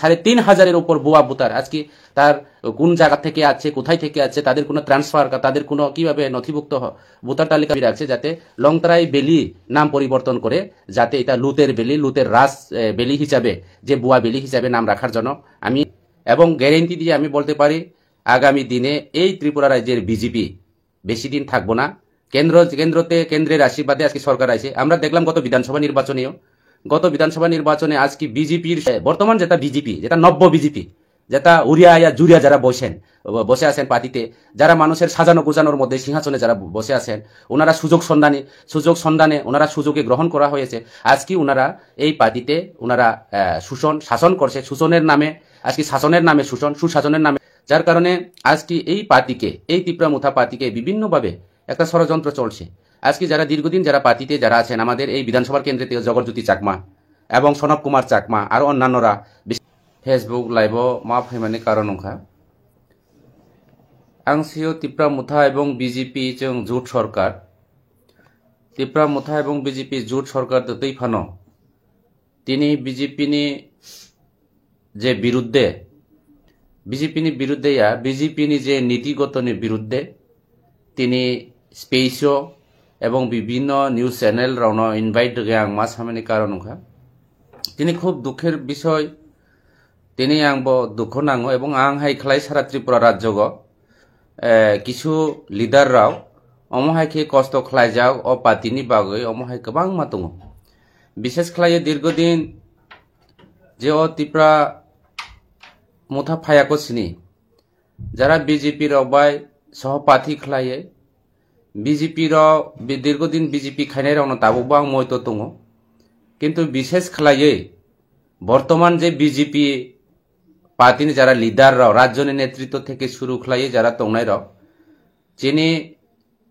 ৩,৫০০-এর উপর ভুয়া ভোটার আজকে তার কোন জায়গা থেকে আছে, কোথায় থেকে আছে, তাদের কোনো ট্রান্সফার, তাদের কোনো কিভাবে নথিভুক্ত ভোটার তালিকা রাখছে, যাতে লংতরাই বেলি নাম পরিবর্তন করে যাতে এটা লুতের বেলি, লুতের রাস বেলি হিসাবে, যে ভুয়া বেলি হিসাবে নাম রাখার জন্য আমি এবং গ্যারেন্টি দিয়ে আমি বলতে পারি আগামী দিনে এই ত্রিপুরা রাজ্যের বিজেপি বেশি দিন থাকবো না। কেন্দ্রের আশীর্বাদে আজকে সরকার আছে। আমরা দেখলাম গত বিধানসভা নির্বাচনে আজকে বিজেপির বর্তমান যেটা বিজেপি, যেটা নব্য বিজেপি, যেটা উড়িয়া জুরিয়া যারা বসে আছেন পার্টিতে, যারা মানুষের সাজানো গোজানোর মধ্যে সিংহাসনে যারা বসে আছেন, ওনারা সুযোগ সন্ধানে ওনারা সুযোগে গ্রহণ করা হয়েছে। আজকে ওনারা এই পার্টিতে ওনারা শাসন করছে, শোষণের নামে আজকে শাসনের নামে সুশাসনের নামে, যার কারণে আজকে এই পার্টিকে, এই তিপ্রামুথা পার্টিকে বিভিন্নভাবে একটা ষড়যন্ত্র চলছে। আজকে যারা দীর্ঘদিন যারা পার্টিতে যারা আছেন, আমাদের এই বিধানসভার কেন্দ্রে জগৎজ্যোতি চাকমা এবং সনব কুমার চাকমা আর অন্যান্যরা ফেসবুক লাইভও মা ফেমাनि কারণ ওখা आंसियो तिप्रामुथा এবং বিজেপি जों जुट सरकार तिप्रामुथा এবং বিজেপি जुट सरकार दै फानो তিনি বিজেপিनि যে বিজেপিनि যে নীতিগতनि বিরুদ্ধে তিনি স্পেসও এবং বিভিন্ন নিউজ চ্যানেল রাউনো ইনভাইট গে आं मा सामानि कारण ओखा তিনি খুব দুঃখের বিষয়। তিনি आंबो दुख नाङो এবং आं हाइख्लाय सारा त्रिपुरा राज्यग কিছু লিডাররাও অমহাইকে কষ্ট খালাইজাও ও পার্টিনি বাগৈ অমহাই গোबां मा दङ। বিশেষ খালায় দীর্ঘদিন যে ও ত্রিপুরা মুথা ফায়াকো সিনি যারা বিজেপি রবাই সহপাঠী খালায়ে বিজেপি দীর্ঘদিন বিজেপি খাইনাই রাউনো দাबोबो आं मयत दङ। কিন্তু বিশেষ খালায়ে বর্তমান যে বিজেপি পার্টিনি যারা লিডাররাও রাজ্যনি নেতৃত্ব থেকে শুরু খালায়ে যারা দंनायराव যিনি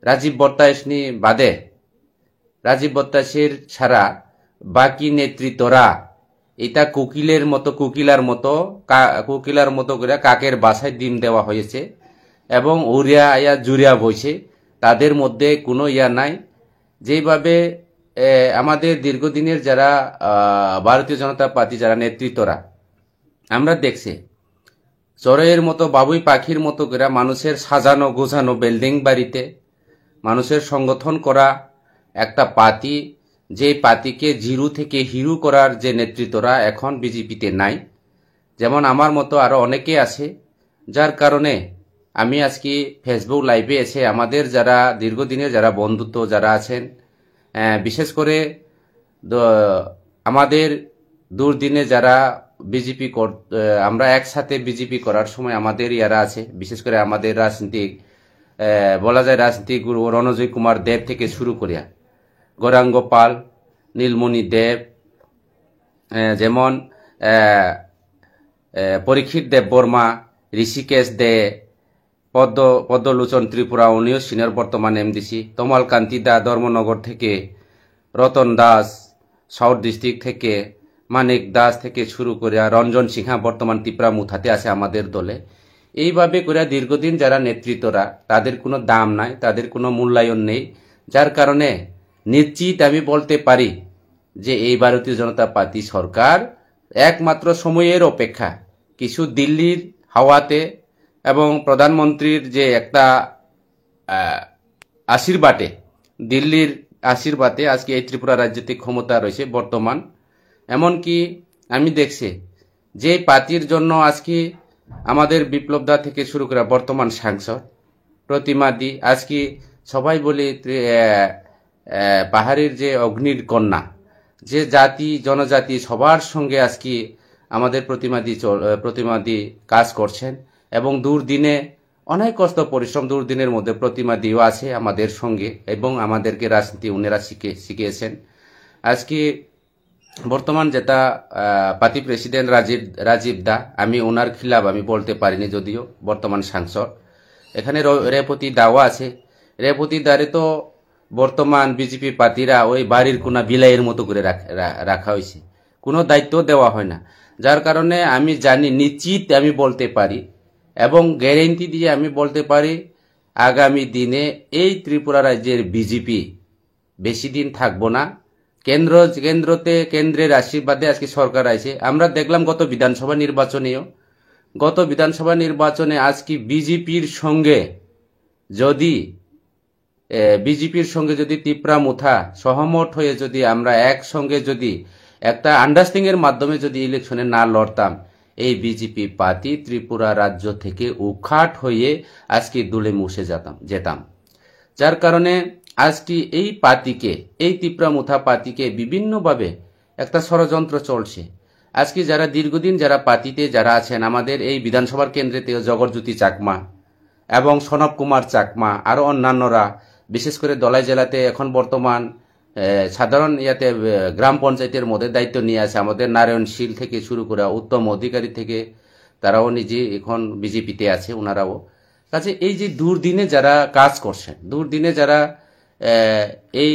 রাজীব বর্তাইসনি বাদে রাজীব বর্তাইসের ছাড়া বাকি নেতৃত্বরা এটা কুকিলার মতো করে কাকের বাসায় ডিম দেওয়া হয়েছে এবং উড়িয়া জুরিয়া বইছে। তাদের মধ্যে কোনো ইয়া নাই। যেভাবে আমাদের দীর্ঘদিনের যারা ভারতীয় জনতা পার্টি যারা নেতৃত্বরা আমরা দেখছি চড়াইয়ের মতো বাবুই পাখির মতো করে মানুষের সাজানো গোছানো বিল্ডিং বাড়িতে মানুষের সংগঠন করা একটা পার্টি, যে পার্টিকে জিরো থেকে হিরো করার যে নেতৃত্বরা এখন বিজেপিতে নাই, যেমন আমার মতো আরো অনেকে আছে। যার কারণে আমি আজকে ফেসবুক লাইভে এসে আমাদের যারা দীর্ঘদিনের যারা বন্ধুত্ব যারা আছেন, বিশেষ করে আমাদের দুর্দিনে যারা বিজেপি আমরা একসাথে বিজেপি করার সময় আমাদের ইয়ারা আছে, বিশেষ করে আমাদের রাজনীতিক বলা যায় রাজনীতিক গুরু রণজয় কুমার দেব থেকে শুরু করিয়া গৌরাঙ্গ পাল, নীলমণি দেব, যেমন পরীক্ষিত দেব বর্মা, ঋষিকেশ দে, পদ্মলোচন ত্রিপুরা উনিও সিনিয়র বর্তমান এমডিসি, তমাল কান্তি দা ধর্মনগর থেকে, রতন দাস সাউথ ডিস্ট্রিক্ট থেকে, মানিক দাস থেকে শুরু করে রঞ্জন সিংহা বর্তমান তিপ্রামুথাতে আছে আমাদের দলে। এইভাবে করে দীর্ঘদিন যারা নেতৃত্বরা তাদের কোনো দাম নাই, তাদের কোনো মূল্যায়ন নেই। যার কারণে নিশ্চিত আমি বলতে পারি যে এই ভারতীয় জনতা পার্টি সরকার একমাত্র সময়ের অপেক্ষা। কিছু দিল্লির হাওয়াতে এবং প্রধানমন্ত্রীর যে একটা আশীর্বাদে, দিল্লির আশীর্বাদে আজকে এই ত্রিপুরা রাজ্যতে ক্ষমতা রয়েছে বর্তমান। এমনকি আমি দেখছি যে পার্টির জন্য আজকে আমাদের বিপ্লবদা থেকে শুরু করে বর্তমান সাংসদ প্রতিমাদি, আজকে সবাই বলি পাহাড়ের যে অগ্নির কন্যা, যে জাতি জনজাতি সবার সঙ্গে আজকে আমাদের প্রতিমাদি কাজ করছেন এবং দুর্দিনে অনেক কষ্ট পরিশ্রম দুর্দিনের মধ্যে প্রতিমাদিও আছে আমাদের সঙ্গে এবং আমাদেরকে রাজনীতি উনারা শিখিয়েছেন। আজকে বর্তমান যেটা পার্টি প্রেসিডেন্ট রাজীব দা, আমি ওনার খিলাফ আমি বলতে পারিনি, যদিও বর্তমান সাংসদ। এখানে রেপতি দাও আছে, রেপতি দারে তো বর্তমান বিজেপি পার্টিরা ওই বাড়ির কোনা বিলাইয়ের মতো করে রাখা হয়েছে, কোনো দায়িত্ব দেওয়া হয় না। যার কারণে আমি জানি, নিশ্চিত আমি বলতে পারি এবং গ্যারেন্টি দিয়ে আমি বলতে পারি আগামী দিনে এই ত্রিপুরা রাজ্যের বিজেপি বেশি দিন থাকবো না। কেন্দ্রের আশীর্বাদে আজকে সরকার আছে। আমরা দেখলাম গত বিধানসভা নির্বাচনে আজকে বিজেপির সঙ্গে যদি তিপ্রা মুথা সহমত হয়ে যদি আমরা একসঙ্গে যদি একটা আন্ডারস্ট্যান্ডিং এর মাধ্যমে যদি ইলেকশনে না লড়তাম, এই বিজেপি পার্টি ত্রিপুরা রাজ্য থেকে উৎখাট হয়ে আজকে দুলে মুছে যেতাম। যার কারণে আজকে এই তিপ্রা মুথা পার্টিকে বিভিন্নভাবে একটা ষড়যন্ত্র চলছে। আজকে যারা দীর্ঘদিন যারা পার্টিতে যারা আছেন, আমাদের এই বিধানসভার কেন্দ্রেতে জগৎজ্যোতি চাকমা এবং সনব কুমার চাকমা আরো অন্যান্যরা, বিশেষ করে দলাই জেলাতে এখন বর্তমান সাধারণ গ্রাম পঞ্চায়েতের মধ্যে দায়িত্ব নিয়ে আছে আমাদের নারায়ণশীল থেকে শুরু করে উত্তম অধিকারী থেকে, তারাও নিজে এখন বিজেপিতে আছে ওনারাও। কাজে এই যে দুর্দিনে যারা কাজ করছেন, দুর্দিনে যারা এই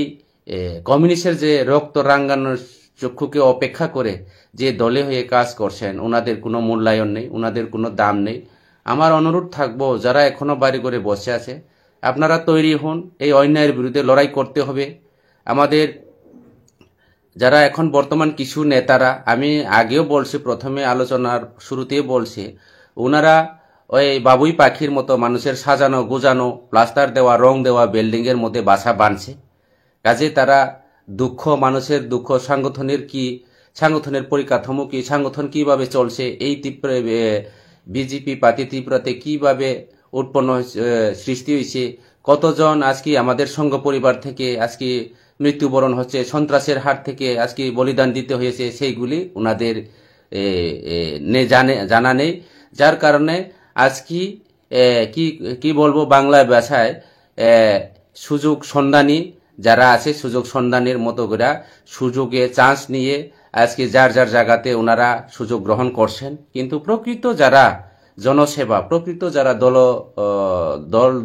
কমিউনিস্টের যে রক্ত রাঙ্গানোর চক্ষুকে অপেক্ষা করে যে দলে হয়ে কাজ করছেন, ওনাদের কোনো মূল্যায়ন নেই, ওনাদের কোনো দাম নেই। আমার অনুরোধ থাকবো, যারা এখনো বাড়ি করে বসে আছে, আপনারা তৈরি হন, এই অন্যায়ের বিরুদ্ধে লড়াই করতে হবে। আমাদের যারা এখন বর্তমান কিছু নেতারা, আমি আগেও বলছি, প্রথমে আলোচনার শুরুতেই বলছি, ওনারা ওই বাবুই পাখির মতো মানুষের সাজানো গোজানো প্লাস্টার দেওয়া রং দেওয়া বিল্ডিং এর মধ্যে বাসা বাঁধছে। কাজে তারা মানুষের দুঃখ, সাংগঠনের পরিকাঠামো কি, সাংগঠন কিভাবে চলছে, এই বিজেপি পার্টি ত্রিপুরাতে কিভাবে সৃষ্টি হয়েছে, কতজন আজকে আমাদের সংঘ পরিবার থেকে আজকে মৃত্যুবরণ হচ্ছে, সন্ত্রাসের হাত থেকে আজকে বলিদান দিতে হয়েছে, সেইগুলি ওনাদের জানা নেই। যার কারণে আজকে কি বলবো বাংলা ভাষায়, সুযোগ সন্ধানী যারা আছে, সুযোগ সন্ধানের মতো করে সুযোগে চান্স নিয়ে আজকে যার জায়গাতে ওনারা সুযোগ গ্রহণ করছেন। কিন্তু প্রকৃত যারা জনসেবা, প্রকৃত যারা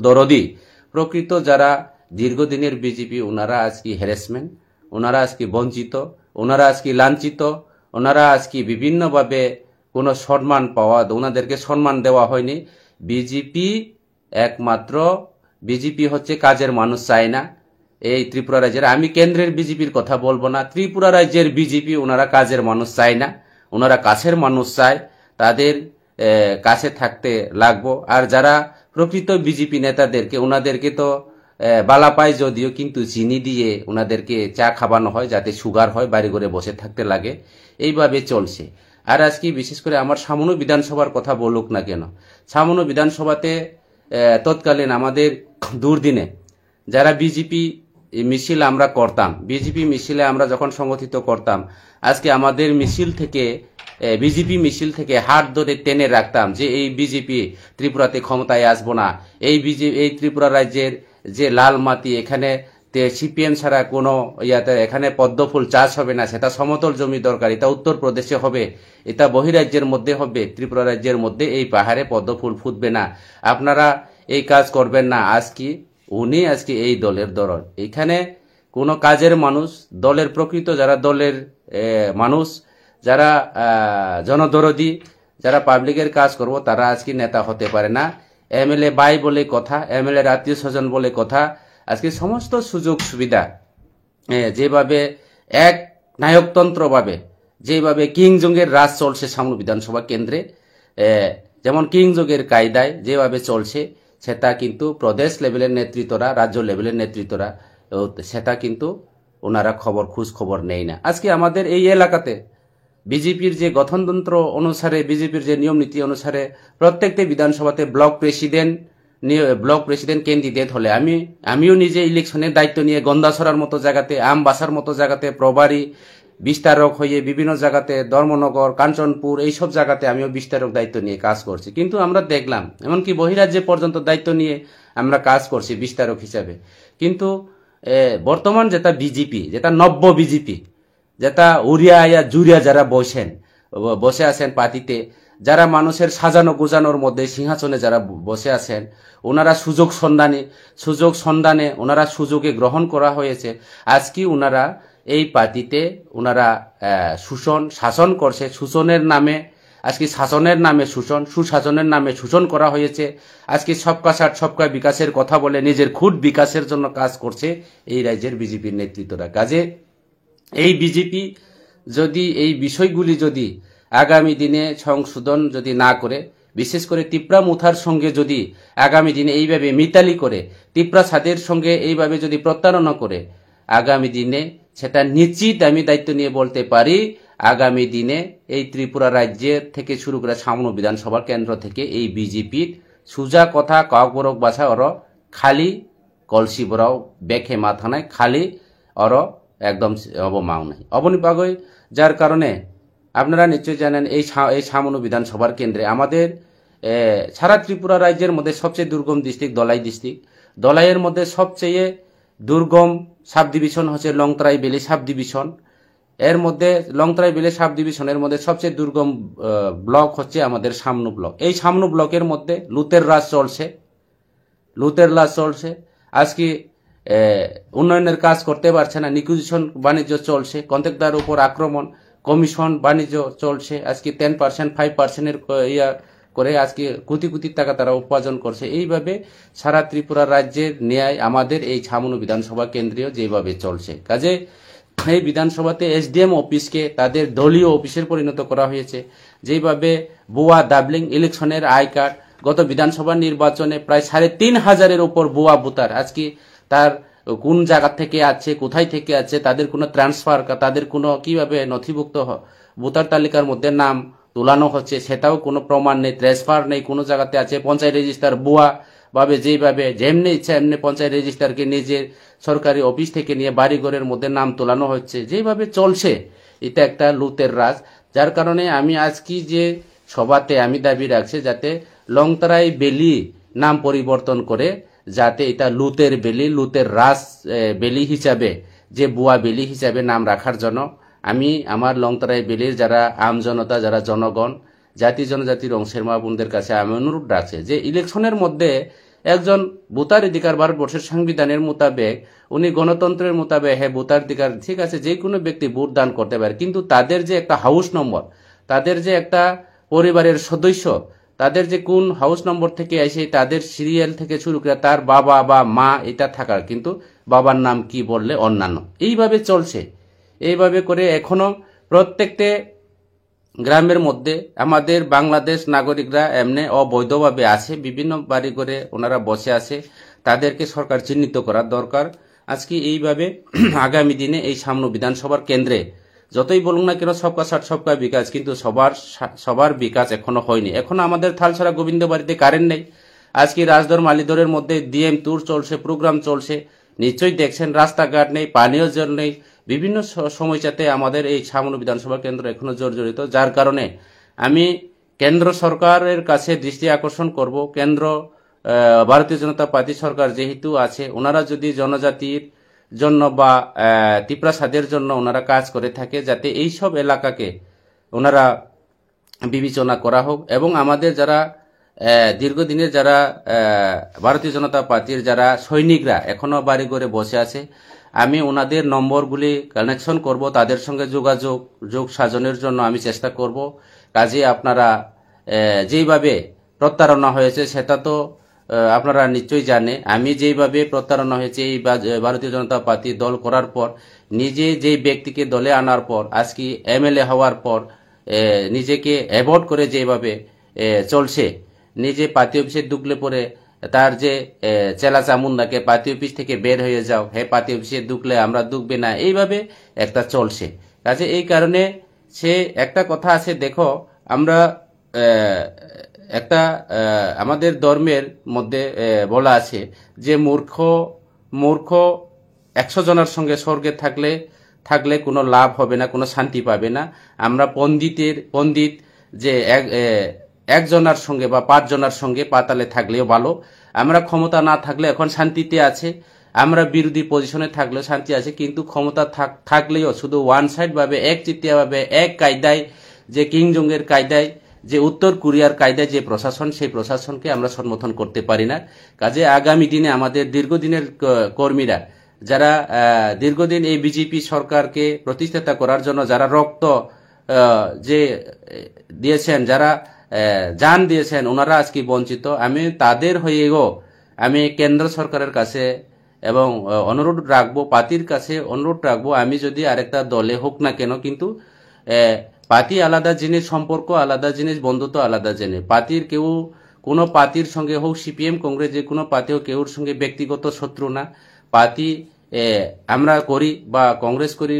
দরদি, প্রকৃত যারা দীর্ঘদিনের বিজেপি, ওনারা আজকে হ্যারাসমেন্ট, ওনারা আজকে বঞ্চিত, ওনারা আজকে লাঞ্ছিত, ওনারা আজকে বিভিন্নভাবে কোনো সম্মান ওনাদেরকে সম্মান দেওয়া হয়নি। বিজেপি হচ্ছে কাজের মানুষ চায় না এই ত্রিপুরা রাজ্যের। আমি কেন্দ্রের বিজেপির কথা বলবো না, ত্রিপুরা রাজ্যের বিজেপি ওনারা কাজের মানুষ চায় না, ওনারা কাছের মানুষ চায়, তাদের কাছে থাকতে লাগবো। আর যারা প্রকৃত বিজেপি নেতাদেরকে, ওনাদেরকে তো বালা পায় যদিও, কিন্তু চিনি দিয়ে ওনাদেরকে চা খাওয়ানো হয় যাতে সুগার হয়, বাড়ি ঘরে বসে থাকতে লাগে, এইভাবে চলছে। আর আজকে বিশেষ করে আমার সামনে বিধানসভার কথা বলুক না কেন, সামনে বিধানসভাতে তৎকালীন আমাদের দুর্দিনে যারা বিজেপি মিছিল আমরা করতাম, বিজেপি মিছিলে আমরা যখন সংগঠিত করতাম, আজকে আমাদের বিজেপি মিছিল থেকে হাত ধরে টেনে রাখতাম যে এই বিজেপি ত্রিপুরাতে ক্ষমতায় আসবো না, এই ত্রিপুরা রাজ্যের যে লাল মাটি, এখানে সিপিএম ছাড়া কোনো এখানে পদ্মফুল চাষ হবে না, সেটা সমতল জমি দরকার, এটা উত্তরপ্রদেশে হবে, এটা বহিরাজ্যের মধ্যে হবে, ত্রিপুরা রাজ্যের মধ্যে এই পাহাড়ে পদ্মফুল ফুটবে না, আপনারা এই কাজ করবেন না। উনি আজকে এই দলের দরদ, এখানে কোনো কাজের মানুষ, দলের প্রকৃত যারা দলের মানুষ, যারা জনদরদি, যারা পাবলিকের কাজ করবো, তারা আজকে নেতা হতে পারে না। এমএলএ বাই বলে কথা, এমএলএ আত্মীয় স্বজন বলে কথা, আজকে সমস্ত সুযোগ সুবিধা যেভাবে এক নায়কতন্ত্রভাবে যেভাবে কিংজঙ্গের রাজ চলছে সামনে বিধানসভা কেন্দ্রে, যেমন কিংজঙ্গের কায়দায় যেভাবে চলছে, সেটা কিন্তু প্রদেশ লেভেলের নেতৃত্বরা, রাজ্য লেভেলের নেতৃত্বরা, সেটা কিন্তু ওনারা খোঁজ খবর নেই না। আজকে আমাদের এই এলাকাতে বিজেপির যে গঠনতন্ত্র অনুসারে, বিজেপির যে নিয়ম নীতি অনুসারে প্রত্যেকটি বিধানসভাতে ব্লক প্রেসিডেন্ট ক্যান্ডিডেট হলে, আমিও নিজে ইলেকশনের দায়িত্ব নিয়ে গন্দাছড়ার মতো জায়গাতে, আমবাসার মতো জায়গাতে, প্রভারী বিস্তারক হয়ে বিভিন্ন জায়গাতে, ধর্মনগর, কাঞ্চনপুর, এইসব জায়গাতে আমিও বিস্তারক দায়িত্ব নিয়ে কাজ করছি। কিন্তু আমরা দেখলাম, এমনকি বহিরাজ্যে পর্যন্ত দায়িত্ব নিয়ে আমরা কাজ করছি বিস্তারক হিসাবে। কিন্তু বর্তমান যেটা বিজেপি, যেটা নব্য বিজেপি, যেটা উড়িয়া জুড়িয়া যারা বসে আছেন পার্টিতে, যারা মানুষের সাজানো গোজানোর মধ্যে সিংহাসনে যারা বসে আছেন, ওনারা সুযোগ সন্ধানে ওনারা সুযোগে গ্রহণ করা হয়েছে। আজকে ওনারা এই পার্টিতে ওনারা শাসন করছে, শোষণের নামে, আজকে শাসনের নামে শোষণ, সুশাসনের নামে শোষণ করা হয়েছে। আজকে সবকা সাথ সবকা বিকাশের কথা বলে নিজের খুদ বিকাশের জন্য কাজ করছে এই রাজ্যের বিজেপির নেতৃত্বরা। কাজে এই বিজেপি যদি এই বিষয়গুলি যদি আগামী দিনে সংশোধন যদি না করে, বিশেষ করে তিপ্রা মুথার সঙ্গে যদি আগামী দিনে এইভাবে মিতালি করে, তিপ্রা সাদের সঙ্গে এইভাবে যদি প্রতারণা করে, আগামী দিনে সেটা নিশ্চিত আমি দায়িত্ব নিয়ে বলতে পারি, আগামী দিনে এই ত্রিপুরা রাজ্যের থেকে শুরু করে সামনে বিধানসভার কেন্দ্র থেকে এই বিজেপির সুজা কথা কাকবরক বাসা ওর খালি কলসি বরাও বেখে মাথা নাই, খালি ওর একদম অবমাও নাই অবনিপাগই। যার কারণে আপনারা নিশ্চয়ই জানেন এই সামনু বিধানসভার কেন্দ্রে আমাদের সারা ত্রিপুরা রাজ্যের মধ্যে সবচেয়ে দুর্গম ডিস্ট্রিক্ট দলাই ডিস্ট্রিক্ট। দলাইয়ের মধ্যে সবচেয়ে দুর্গম সাব ডিভিশন হচ্ছে লংতরাই বেলি সাব ডিভিশন। এর মধ্যে লংতরাই বেলি সাব ডিভিশনের মধ্যে সবচেয়ে দুর্গম ব্লক হচ্ছে আমাদের সামনু ব্লক। এই সামনু ব্লকের মধ্যে লুতের রাজ চলছে, লুতের রাজ চলছে। আজকে উন্নয়নের কাজ করতে পারছে না, নিকুজিশন বাণিজ্য চলছে, কন্ট্রাক্টর উপর আক্রমণ, কমিশন বাণিজ্য চলছে। আজকে 10% 5%-এর ইয়া করে আজকে কোটি কোটি টাকা তারা উপার্জন করছে। এইভাবে সারা ত্রিপুরা রাজ্যের ন্যায় আমাদের এই ছামনু বিধানসভা কেন্দ্রীয় যেভাবে চলছে, কাজে এই বিধানসভাতে এসডিএম অফিসকে তাদের দলীয় অফিসের পরিণত করা হয়েছে। যেভাবে ভুয়া ডাবলিং ইলেকশনের আই কার্ড, গত বিধানসভা নির্বাচনে প্রায় 3,500-এর উপর ভুয়া ভোটার, আজকে তার কোন জায়গা থেকে আছে, কোথায় থেকে আছে, তাদের কোনো ট্রান্সফার, তাদের কোনো কিভাবে নথিভুক্ত ভোটার তালিকার মধ্যে নাম তোলানো হচ্ছে সেটাও কোনো প্রমাণ নেই, ট্রান্সফার নেই, কোনো জায়গাতে আছে পঞ্চায়েত রেজিস্টার ভুয়া ভাবে যেভাবে যেমনি ইচ্ছা এমনি পঞ্চায়েত রেজিস্টারকে নিজের সরকারি অফিস থেকে নিয়ে বাড়িঘরের মধ্যে নাম তোলানো হচ্ছে, যেভাবে চলছে এটা একটা লুতের রাজ। যার কারণে আমি আজকে যে সভাতে আমি দাবি রাখছি যাতে লংতরাই বেলি নাম পরিবর্তন করে, যাতে এটা লুতের বেলি, লুতের রাজ বেলি হিসাবে, যে বুয়া বেলি হিসাবে নাম রাখার জন্য আমি আমার লংতরাই বেলির যারা আমজনতা, যারা জনগণ, জাতি জনজাতির অংশের মা বোনদের কাছে আমি অনুরোধ রাখছি যে ইলেকশনের মধ্যে একজন ভোটার অধিকার ভারতবর্ষের সংবিধানের মোতাবেক, উনি গণতন্ত্রের মোতাবেক হ্যাঁ ভোটার অধিকার ঠিক আছে, যে কোনো ব্যক্তি ভোট দান করতে পারে, কিন্তু তাদের যে একটা হাউস নম্বর, তাদের যে একটা পরিবারের সদস্য, তাদের যে কোন হাউস নম্বর থেকে আসে, তাদের সিরিয়াল থেকে শুরু করে তার বাবা বা মা এটা থাকার, কিন্তু বাবার নাম কি বললে অন্যান্য, এইভাবে চলছে। এইভাবে করে এখনো প্রত্যেকটা গ্রামের মধ্যে আমাদের বাংলাদেশ নাগরিকরা এমনি অবৈধভাবে আছে, বিভিন্ন বাড়ি করে ওনারা বসে আছে, তাদেরকে সরকার চিহ্নিত করার দরকার। আজকে এইভাবে আগামী দিনে এই সামনে বিধানসভার কেন্দ্রে যতই বলুন না কেন সবকা সাথ সবকা বিকাশ, কিন্তু সবার বিকাশ এখনো হয়নি। এখনো আমাদের থালছড়া গোবিন্দ বাড়িতে কারেন্ট নেই। আজকে রাজদর মালিদরের মধ্যে ডিএম ট্যুর চলছে, প্রোগ্রাম চলছে, নিশ্চয়ই দেখছেন রাস্তাঘাট নেই, পানীয় জল নেই, বিভিন্ন সমস্যাতে আমাদের এই সামনে বিধানসভা কেন্দ্র এখনো জর্জরিত। যার কারণে আমি কেন্দ্র সরকারের কাছে দৃষ্টি আকর্ষণ করব, কেন্দ্র ভারতীয় জনতা পার্টি সরকার যেহেতু আছে, ওনারা যদি জনজাতির জন্য বা তিপ্রা সাদের জন্য ওনারা কাজ করে থাকে, যাতে এই সব এলাকাকে ওনারা বিবেচনা করা হোক। এবং আমাদের যারা দীর্ঘদিনের যারা ভারতীয় জনতা পার্টির যারা সৈনিকরা এখনো বাড়ি ঘরে বসে আছে, আমি ওনাদের নম্বরগুলি কানেকশন করব, তাদের সঙ্গে যোগ সাজনের জন্য আমি চেষ্টা করব। কাজে আপনারা যেইভাবে প্রতারণা হয়েছে সেটা তো আপনারা নিশ্চয়ই জানে। আমি যেইভাবে প্রতারণা হয়েছে এই ভারতীয় জনতা পার্টি দল করার পর, নিজে যেই ব্যক্তিকে দলে আনার পর, আজকে এমএলএ হওয়ার পর নিজেকে অ্যাভয়েড করে যেভাবে চলছে, নিজে পার্টি অফিসে ঢুকলে পরে তার যে চেলা চামুন্ডাকে পার্টি অফিস থেকে বের হয়ে যাও, হ্যাঁ পার্টি অফিসে ঢুকলে আমরা ঢুকবে না, এইভাবে একটা চলছে। কাজে এই কারণে সে একটা কথা আছে, দেখো আমরা একটা আমাদের ধর্মের মধ্যে বলা আছে যে মূর্খ 100 জনের সঙ্গে স্বর্গে থাকলে কোনো লাভ হবে না, কোনো শান্তি পাবে না। আমরা পণ্ডিত যে একজনের সঙ্গে বা 5 জনের সঙ্গে পাতালে থাকলেও ভালো। আমরা ক্ষমতা না থাকলে এখন শান্তিতে আছে, আমরা বিরোধী পজিশনে থাকলেও শান্তি আছে, কিন্তু ক্ষমতা থাকলেও শুধু ওয়ান সাইড ভাবে, একচিটিয়া ভাবে, এক কায়দায়, যে কিং জং-এর কায়দায়, যে উত্তর কোরিয়ার কায়দায় যে প্রশাসন, সেই প্রশাসনকে আমরা সমর্থন করতে পারি না। কাজে আগামী দিনে আমাদের দীর্ঘদিনের কর্মীরা, যারা দীর্ঘদিন এই বিজেপি সরকারকে প্রতিষ্ঠাতা করার জন্য যারা রক্ত যে দিয়েছেন, যারা জান দিয়েছেন, ওনারা আজকে বঞ্চিত। আমি তাদের হয়েও আমি কেন্দ্র সরকারের কাছে এবং অনুরোধ রাখবো, পার্টির কাছে অনুরোধ রাখবো, আমি যদি আরেকটা দলে হোক না কেন, কিন্তু পার্টি আলাদা জিনিস, সম্পর্ক আলাদা জিনিস, বন্ধুত্ব আলাদা জিনিস। পার্টির কেউ কোনো পার্টির সঙ্গে হোক, সিপিএম কংগ্রেস যে কোনো পার্টি হোক, কেউর সঙ্গে ব্যক্তিগত শত্রু না। পার্টি আমরা করি বা কংগ্রেস করি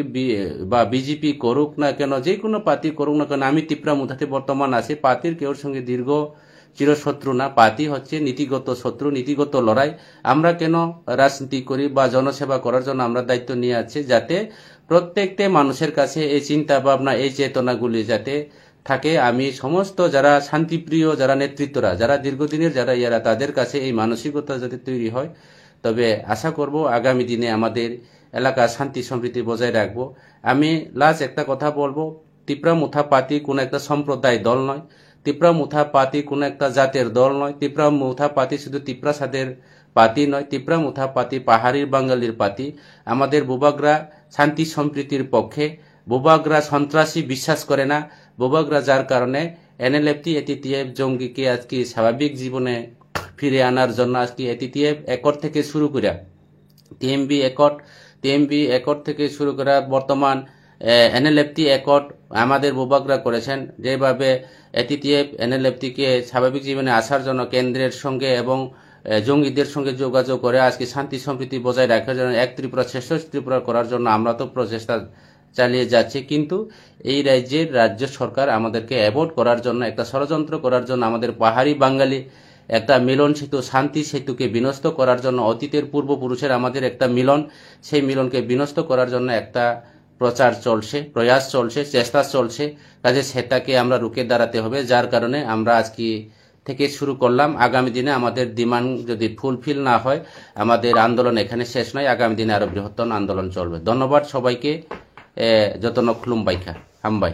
বা বিজেপি করুক না কেন, যে কোনো পার্টি করুক না কেন, আমি ত্রিপুরা মুথাতে বর্তমান আছি, পার্টির কেউর সঙ্গে দীর্ঘ চিরশত্রু না। পার্টি হচ্ছে নীতিগত শত্রু, নীতিগত লড়াই। আমরা কেন রাজনীতি করি বা জনসেবা করার জন্য আমরা দায়িত্ব নিয়ে আছি, যাতে প্রত্যেকটা মানুষের কাছে এই চিন্তা ভাবনা, এই চেতনাগুলি যাতে থাকে। আমি সমস্ত যারা শান্তিপ্রিয়, যারা নেতৃত্বরা, যারা দীর্ঘদিনের যারা ইয়ারা, তাদের কাছে এই মানসিকতা যাতে তৈরি হয়। তবে আশা করব আগামী দিনে আমাদের এলাকা শান্তি সম্প্রীতি বজায় রাখবো। আমি লাস্ট একটা কথা বলবো, ত্রিপুরা মুথা পার্টি কোনো একটা সম্প্রদায় দল নয়, ত্রিপুরা মুথা পার্টি কোনো একটা জাতের দল নয়, ত্রিপুরা মুথা পার্টি শুধু ত্রিপুরা সাদের পার্টি নয়, ত্রিপুরা মুথা পার্টি পাহাড়ির বাঙালির পার্টি। আমাদের বুবাগরা শান্তি সম্প্রীতির পক্ষে, বুবাগরা সন্ত্রাসী বিশ্বাস করে না। বুবাগরা যার কারণে এনএলএফটি এটিটিএফ জঙ্গিকে আজকে স্বাভাবিক জীবনে ফিরে আনার জন্য আজকে এটিটিএফ একট থেকে শুরু করে টিএমবি একট থেকে শুরু করে বর্তমান এনএলএফটি একট আমাদের বুবাগরা করেছেন। যেভাবে এটিটিএফ এনএলএফটিকে স্বাভাবিক জীবনে আসার জন্য কেন্দ্রের সঙ্গে এবং জঙ্গিদের সঙ্গে যোগাযোগ করে আজকে শান্তি সম্প্রীতি বজায় রাখার জন্য এক ত্রিপুরা শ্রেষ্ঠ ত্রিপুরা করার জন্য আমরা তো প্রচেষ্টা চালিয়ে যাচ্ছে। কিন্তু এই রাজ্য সরকার আমাদেরকে অ্যাভয়েড করার জন্য, একটা ষড়যন্ত্র করার জন্য, আমাদের পাহাড়ি বাঙালি একটা মিলন সেতু, শান্তি সেতুকে বিনষ্ট করার জন্য, অতীতের পূর্বপুরুষের আমাদের একটা মিলন, সেই মিলনকে বিনষ্ট করার জন্য একটা প্রচার চলছে, প্রয়াস চলছে, চেষ্টা চলছে। কাজে সেটাকে আমরা রুখে দাঁড়াতে হবে। যার কারণে আমরা আজকে থেকে শুরু করলাম। আগামী দিনে আমাদের ডিমান্ড যদি ফুলফিল না হয়, আমাদের আন্দোলন এখানে শেষ নয়, আগামী দিনে আরো বৃহত্তর আন্দোলন চলবে। ধন্যবাদ সবাইকে। যতন খুলুম বাইখা হামবাই।